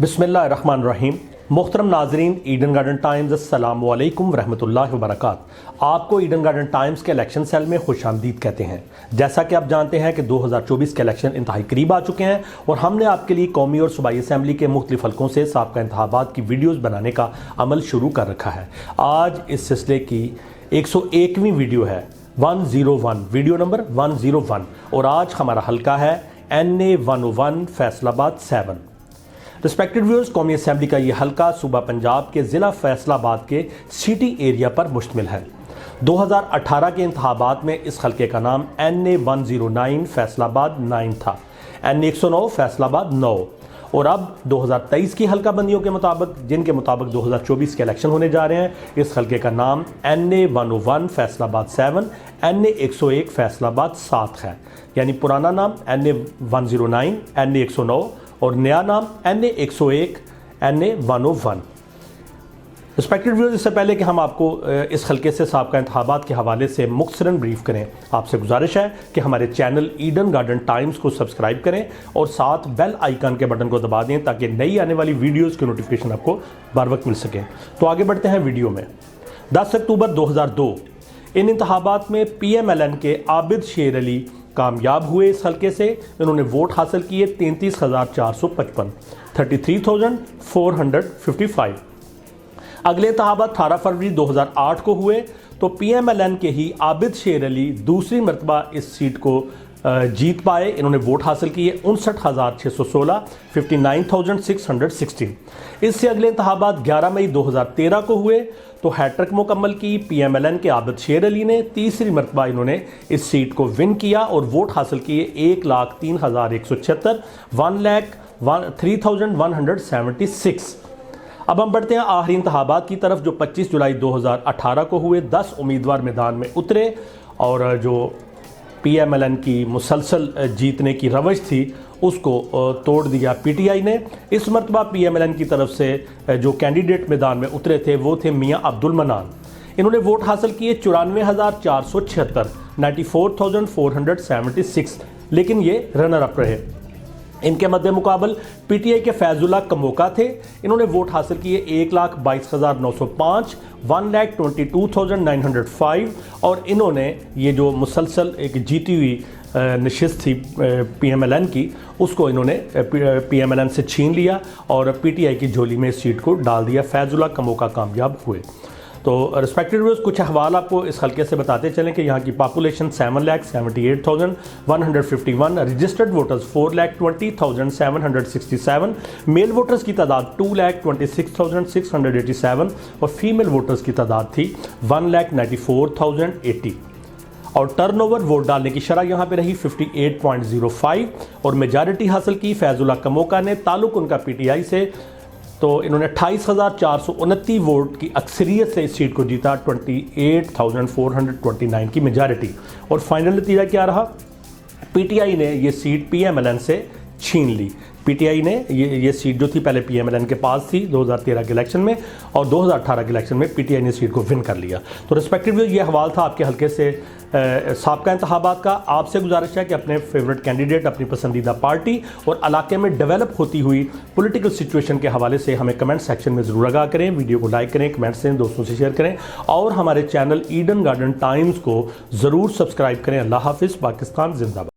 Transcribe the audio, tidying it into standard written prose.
बिस्मिल्लाहिर्रहमानिर्रहीम। मोहतरम नाजरीन, ईडन गार्डन टाइम्स अस्सलामु अलैकुम रहमतुल्लाहि व बरकात। आपको ईडन गार्डन टाइम्स के इलेक्शन सेल में खुशामदीद कहते हैं। जैसा कि आप जानते हैं कि 2024 के इलेक्शन इंतहाई करीब आ चुके हैं और हमने आपके लिए कौमी और सूबाई असम्बली के मुख्तलिफ हल्कों से साबका इंतखाबात की वीडियोज़ बनाने का अमल शुरू कर रखा है। आज इस सिलसिले की 101वीं वीडियो है, 101, वीडियो नंबर 101। और आज हमारा हल्का है NA 101 फैसलाबाद 7। रिस्पेक्टेड व्यूअर्स, कौमी असम्बली का ये हल्का सूबा पंजाब के ज़िला फैसलाबाद के सिटी एरिया पर मुश्तमिल है। 2018 के इंतखाबात में इस हल्के का नाम NA 109 फैसलाबाद 9 था, NA 109 फैसलाबाद 9। और अब 2023 की हल्का बंदियों के मुताबिक, जिनके मुताबिक 2024 के इलेक्शन होने जा रहे हैं, इस हल्के का नाम NA 101 फैसलाबाद 7, NA 101 फैसलाबाद 7 है। यानी पुराना नाम NA 109, NA 109 और नया नाम NA 101, NA 101। रिस्पेक्टेड व्यूअर्स, इससे पहले कि हम आपको इस हल्के से साबका इंतखाबात के हवाले से मुख्तसरन ब्रीफ करें, आपसे गुजारिश है कि हमारे चैनल ईडन गार्डन टाइम्स को सब्सक्राइब करें और साथ बेल आइकन के बटन को दबा दें ताकि नई आने वाली वीडियोज़ की नोटिफिकेशन आपको बर वक्त मिल सके। तो आगे बढ़ते हैं वीडियो में। 10 अक्टूबर 2002 इन इंतखाबात में PMLN के आबिद शेर अली कामयाब हुए। इस हल्के से इन्होंने वोट हासिल किए 33,455, 33,455। अगले इंतखाबात 18 फरवरी 2008 को हुए तो PMLN के ही आबिद शेर अली दूसरी मरतबा इस सीट को जीत पाए। इन्होंने वोट हासिल किए 59,616, 59,616। इससे अगले इंतखाबात 11 मई 2013 को हुए तो हैट्रिक मुकम्मल की PMLN के आबिद शेर अली ने। तीसरी मरतबा इन्होंने इस सीट को विन किया और वोट हासिल किए 1,03,176, 1,03,176। अब हम बढ़ते हैं आखिरी इंतखाबात की तरफ जो 25 जुलाई 2018 को हुए। 10 उम्मीदवार मैदान में उतरे और जो PMLN की मुसलसल जीतने की रवश थी उसको तोड़ दिया PTI ने। इस मरतबा PMLN की तरफ से जो कैंडिडेट मैदान में उतरे थे वो थे मियाँ अब्दुल मनान। इन्होंने वोट हासिल किए 94,476, 94,476, लेकिन ये रनर अप रहे। इनके मध्य मुकाबल PTI के फैजुल्ला कमोका थे। इन्होंने वोट हासिल किए 1,22,905, 1,22,905 और इन्होंने ये जो मुसलसल एक जीती हुई नशिस्त थी PMLN की, उसको इन्होंने PMLN से छीन लिया और PTI की झोली में इस सीट को डाल दिया। फैजुल्ला कमोका कामयाब हुए। तो रिस्पेक्टेड व्यूअर्स, कुछ अहवाल आपको इस हल्के से बताते चलें कि यहाँ की population 7,78,151, registered voters 4,20,767, male voters की तादाद 2,26,687 और फीमेल वोटर्स की तादाद थी 1,94,080। और टर्नओवर वोट डालने की शरह यहाँ पे रही 58.05 और मेजॉरिटी हासिल की फैजुल्ला कमोका ने। ताल्लुक उनका PTI से, तो इन्होंने 28,429 वोट की अक्सरियत से इस सीट को जीता, 28,429 की मेजॉरिटी। और फाइनल नतीजा क्या रहा? PTI ने ये सीट PMLN से छीन ली। PTI ने ये सीट जो थी पहले PMLN के पास थी 2013 के इलेक्शन में और 2018 के इलेक्शन में PTI ने सीट को विन कर लिया। तो रिस्पेक्टिव ये हवाल था आपके हल्के से साबका इंतखाबात का। आपसे गुजारिश है कि अपने फेवरेट कैंडिडेट, अपनी पसंदीदा पार्टी और इलाके में डेवलप होती हुई पॉलिटिकल सिचुएशन के हवाले से हमें कमेंट सेक्शन में ज़रूर आगाह करें। वीडियो को लाइक करें, कमेंट्स दें, दोस्तों से शेयर करें और हमारे चैनल ईडन गार्डन टाइम्स को ज़रूर सब्सक्राइब करें। अल्लाह हाफिज़। पाकिस्तान जिंदाबाद।